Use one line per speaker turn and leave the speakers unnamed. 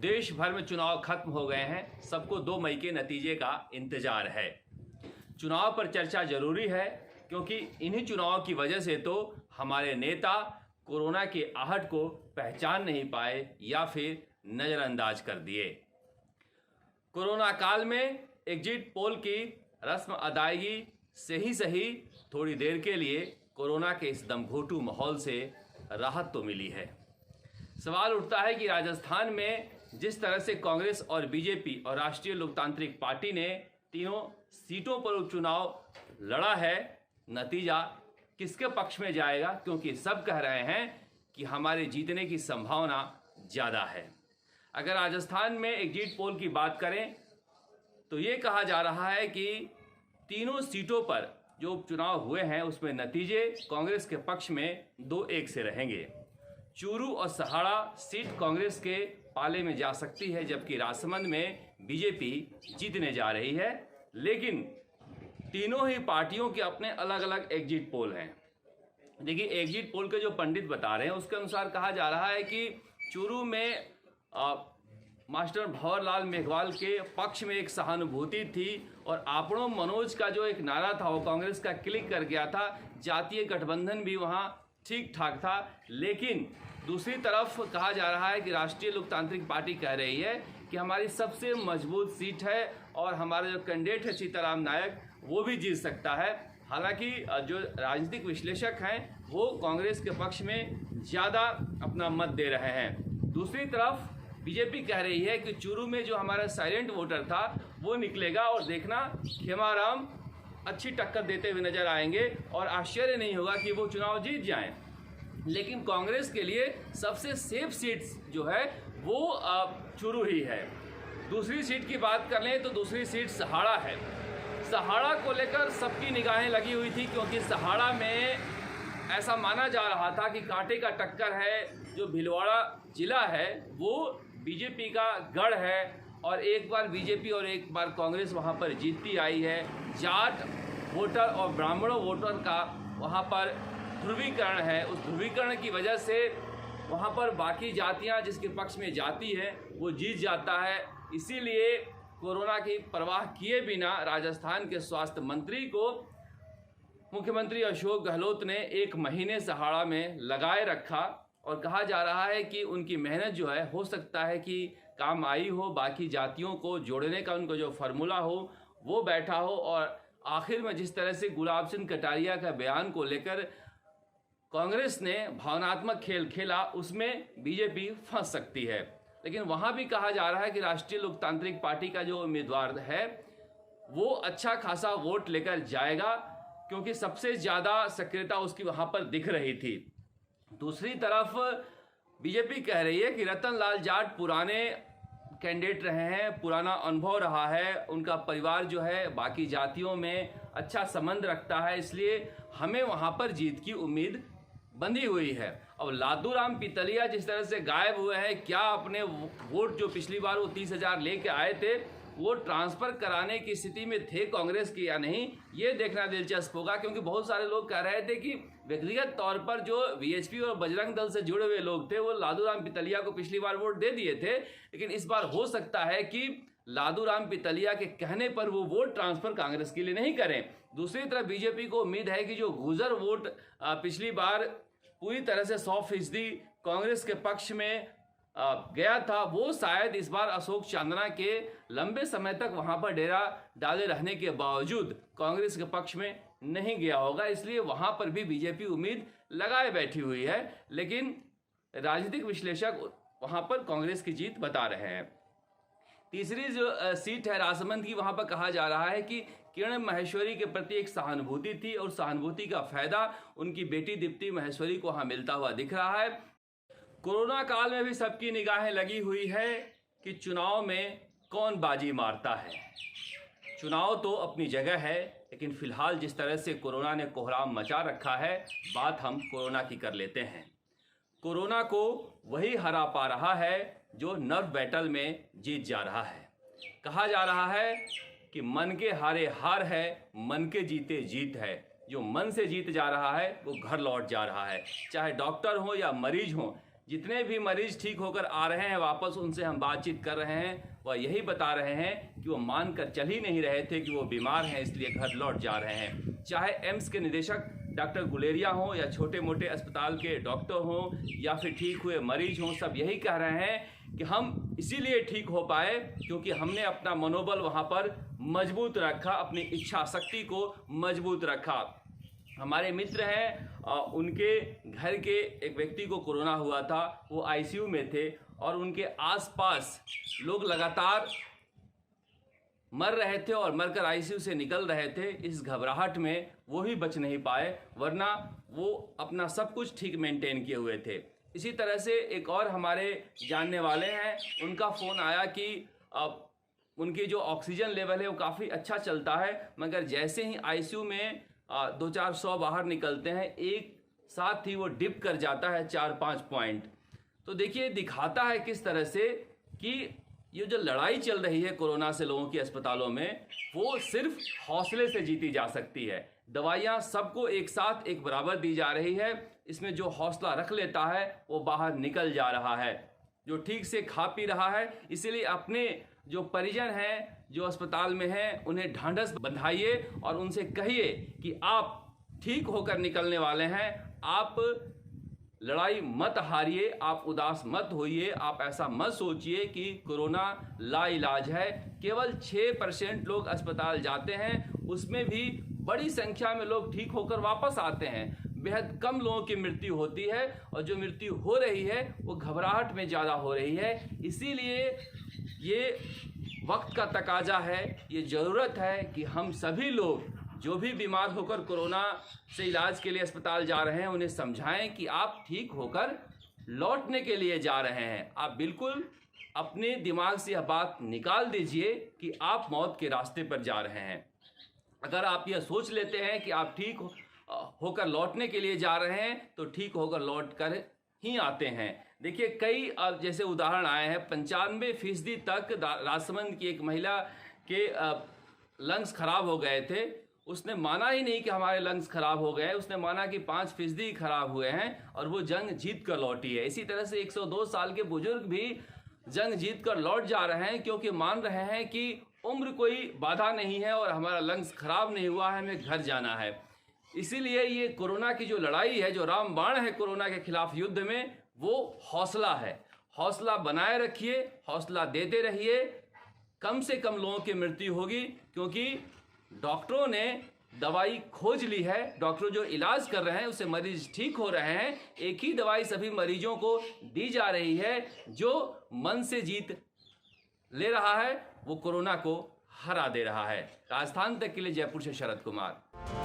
देश भर में चुनाव खत्म हो गए हैं, सबको 2 मई के नतीजे का इंतजार है। चुनाव पर चर्चा जरूरी है क्योंकि इन्हीं चुनाव की वजह से तो हमारे नेता कोरोना के आहट को पहचान नहीं पाए या फिर नज़रअंदाज कर दिए। कोरोना काल में एग्जिट पोल की रस्म अदायगी से ही सही थोड़ी देर के लिए कोरोना के इस दमघोंटू माहौल से राहत तो मिली है। सवाल उठता है कि राजस्थान में जिस तरह से कांग्रेस और बीजेपी और राष्ट्रीय लोकतांत्रिक पार्टी ने तीनों सीटों पर उपचुनाव लड़ा है, नतीजा किसके पक्ष में जाएगा? क्योंकि सब कह रहे हैं कि हमारे जीतने की संभावना ज़्यादा है। अगर राजस्थान में एग्जिट पोल की बात करें तो ये कहा जा रहा है कि तीनों सीटों पर जो उपचुनाव हुए हैं उसमें नतीजे कांग्रेस के पक्ष में 2-1 से रहेंगे। चूरू और सहाड़ा सीट कांग्रेस के पाले में जा सकती है, जबकि राजसमंद में बीजेपी जीतने जा रही है। लेकिन तीनों ही पार्टियों के अपने अलग अलग एग्जिट पोल हैं। देखिए, एग्जिट पोल के जो पंडित बता रहे हैं उसके अनुसार कहा जा रहा है कि चूरू में मास्टर भंवरलाल मेघवाल के पक्ष में एक सहानुभूति थी और आपड़ों मनोज का जो एक नारा था वो कांग्रेस का क्लिक कर गया था। जातीय गठबंधन भी वहाँ ठीक ठाक था। लेकिन दूसरी तरफ कहा जा रहा है कि राष्ट्रीय लोकतांत्रिक पार्टी कह रही है कि हमारी सबसे मजबूत सीट है और हमारा जो कैंडिडेट है सीताराम नायक वो भी जीत सकता है। हालांकि जो राजनीतिक विश्लेषक हैं वो कांग्रेस के पक्ष में ज़्यादा अपना मत दे रहे हैं। दूसरी तरफ बीजेपी कह रही है कि चूरू में जो हमारा साइलेंट वोटर था वो निकलेगा और देखना खेमाराम अच्छी टक्कर देते हुए नजर आएंगे और आश्चर्य नहीं होगा कि वो चुनाव जीत जाएं। लेकिन कांग्रेस के लिए सबसे सेफ सीट जो है वो चूरू ही है। दूसरी सीट की बात कर लें तो दूसरी सीट सहाड़ा है। सहाड़ा को लेकर सबकी निगाहें लगी हुई थी क्योंकि सहाड़ा में ऐसा माना जा रहा था कि कांटे का टक्कर है। जो भीलवाड़ा जिला है वो बीजेपी का गढ़ है और एक बार बीजेपी और एक बार कांग्रेस वहाँ पर जीतती आई है। जाट वोटर और ब्राह्मणों वोटर का वहाँ पर ध्रुवीकरण है। उस ध्रुवीकरण की वजह से वहाँ पर बाकी जातियाँ जिसके पक्ष में जाती है वो जीत जाता है। इसीलिए कोरोना की परवाह किए बिना राजस्थान के स्वास्थ्य मंत्री को मुख्यमंत्री अशोक गहलोत ने 1 महीने सहाड़ा में लगाए रखा और कहा जा रहा है कि उनकी मेहनत जो है हो सकता है कि काम आई हो, बाकी जातियों को जोड़ने का उनको जो फार्मूला हो वो बैठा हो। और आखिर में जिस तरह से गुलाब सिंह कटारिया का बयान को लेकर कांग्रेस ने भावनात्मक खेल खेला उसमें बीजेपी फंस सकती है। लेकिन वहाँ भी कहा जा रहा है कि राष्ट्रीय लोकतांत्रिक पार्टी का जो उम्मीदवार है वो अच्छा खासा वोट लेकर जाएगा क्योंकि सबसे ज़्यादा सक्रियता उसकी वहाँ पर दिख रही थी। दूसरी तरफ बीजेपी कह रही है कि रतन लाल जाट पुराने कैंडिडेट रहे हैं, पुराना अनुभव रहा है, उनका परिवार जो है बाकी जातियों में अच्छा संबंध रखता है, इसलिए हमें वहाँ पर जीत की उम्मीद बंधी हुई है। अब लादूराम पितलिया जिस तरह से गायब हुए हैं, क्या अपने वोट जो पिछली बार वो 30,000 लेके आए थे वो ट्रांसफ़र कराने की स्थिति में थे कांग्रेस की या नहीं, ये देखना दिलचस्प होगा। क्योंकि बहुत सारे लोग कह रहे थे कि व्यक्तिगत तौर पर जो वीएचपी और बजरंग दल से जुड़े हुए लोग थे वो लादूराम पितलिया को पिछली बार वोट दे दिए थे, लेकिन इस बार हो सकता है कि लादूराम पितलिया के कहने पर वो वोट ट्रांसफ़र कांग्रेस के लिए नहीं करें। दूसरी तरफ बीजेपी को उम्मीद है कि जो गुजर वोट पिछली बार पूरी तरह से 100% कांग्रेस के पक्ष में गया था वो शायद इस बार अशोक चांदना के लंबे समय तक वहां पर डेरा डाले रहने के बावजूद कांग्रेस के पक्ष में नहीं गया होगा। इसलिए वहां पर भी बीजेपी उम्मीद लगाए बैठी हुई है, लेकिन राजनीतिक विश्लेषक वहां पर कांग्रेस की जीत बता रहे हैं। तीसरी जो सीट है राजसमंद की, वहां पर कहा जा रहा है कि किरण माहेश्वरी के प्रति एक सहानुभूति थी और सहानुभूति का फायदा उनकी बेटी दीप्ति माहेश्वरी को वहां मिलता हुआ दिख रहा है। कोरोना काल में भी सबकी निगाहें लगी हुई है कि चुनाव में कौन बाजी मारता है। चुनाव तो अपनी जगह है, लेकिन फिलहाल जिस तरह से कोरोना ने कोहराम मचा रखा है, बात हम कोरोना की कर लेते हैं। कोरोना को वही हरा पा रहा है जो नर्व बैटल में जीत जा रहा है। कहा जा रहा है कि मन के हारे हार है, मन के जीते जीत है। जो मन से जीत जा रहा है वो घर लौट जा रहा है, चाहे डॉक्टर हो या मरीज हो। जितने भी मरीज ठीक होकर आ रहे हैं वापस, उनसे हम बातचीत कर रहे हैं, वह यही बता रहे हैं कि वो मानकर चल ही नहीं रहे थे कि वो बीमार हैं, इसलिए घर लौट जा रहे हैं। चाहे एम्स के निदेशक डॉक्टर गुलेरिया हों या छोटे मोटे अस्पताल के डॉक्टर हों या फिर ठीक हुए मरीज हों, सब यही कह रहे हैं कि हम इसीलिए ठीक हो पाए क्योंकि हमने अपना मनोबल वहाँ पर मजबूत रखा, अपनी इच्छा शक्ति को मजबूत रखा। हमारे मित्र हैं, उनके घर के एक व्यक्ति को कोरोना हुआ था, वो आईसीयू में थे और उनके आसपास लोग लगातार मर रहे थे और मरकर आईसीयू से निकल रहे थे। इस घबराहट में वो ही बच नहीं पाए, वरना वो अपना सब कुछ ठीक मेंटेन किए हुए थे। इसी तरह से एक और हमारे जानने वाले हैं, उनका फ़ोन आया कि उनकी जो ऑक्सीजन लेवल है वो काफ़ी अच्छा चलता है, मगर जैसे ही आईसीयू में 200-400 बाहर निकलते हैं, एक साथ ही वो डिप कर जाता है 4-5 पॉइंट। तो देखिए, दिखाता है किस तरह से कि ये जो लड़ाई चल रही है कोरोना से लोगों के अस्पतालों में, वो सिर्फ हौसले से जीती जा सकती है। दवाइयाँ सबको एक साथ एक बराबर दी जा रही है, इसमें जो हौसला रख लेता है वो बाहर निकल जा रहा है, जो ठीक से खा पी रहा है। इसीलिए अपने जो परिजन हैं जो अस्पताल में हैं, उन्हें ढांढस बंधाइए और उनसे कहिए कि आप ठीक होकर निकलने वाले हैं। आप लड़ाई मत हारिए, आप उदास मत होइए, आप ऐसा मत सोचिए कि कोरोना लाइलाज है। केवल 6% लोग अस्पताल जाते हैं, उसमें भी बड़ी संख्या में लोग ठीक होकर वापस आते हैं। बेहद कम लोगों की मृत्यु होती है और जो मृत्यु हो रही है वो घबराहट में ज़्यादा हो रही है। इसीलिए ये वक्त का तकाजा है, ये ज़रूरत है कि हम सभी लोग जो भी बीमार होकर कोरोना से इलाज के लिए अस्पताल जा रहे हैं, उन्हें समझाएं कि आप ठीक होकर लौटने के लिए जा रहे हैं। आप बिल्कुल अपने दिमाग से यह बात निकाल दीजिए कि आप मौत के रास्ते पर जा रहे हैं। अगर आप यह सोच लेते हैं कि आप ठीक होकर लौटने के लिए जा रहे हैं, तो ठीक होकर लौट कर ही आते हैं। देखिए, कई जैसे उदाहरण आए हैं, 95% तक राजसमंद की एक महिला के लंग्स खराब हो गए थे। उसने माना ही नहीं कि हमारे लंग्स खराब हो गए, उसने माना कि 5% खराब हुए हैं और वो जंग जीत कर लौटी है। इसी तरह से 102 साल के बुजुर्ग भी जंग जीत कर लौट जा रहे हैं, क्योंकि मान रहे हैं कि उम्र कोई बाधा नहीं है और हमारा लंग्स खराब नहीं हुआ है, हमें घर जाना है। इसीलिए ये कोरोना की जो लड़ाई है, जो रामबाण है कोरोना के खिलाफ युद्ध में, वो हौसला है। हौसला बनाए रखिए, हौसला देते रहिए। कम से कम लोगों की मृत्यु होगी, क्योंकि डॉक्टरों ने दवाई खोज ली है। डॉक्टर जो इलाज कर रहे हैं उससे मरीज ठीक हो रहे हैं। एक ही दवाई सभी मरीजों को दी जा रही है। जो मन से जीत ले रहा है वो कोरोना को हरा दे रहा है। राजस्थान तक के लिए जयपुर से शरद कुमार।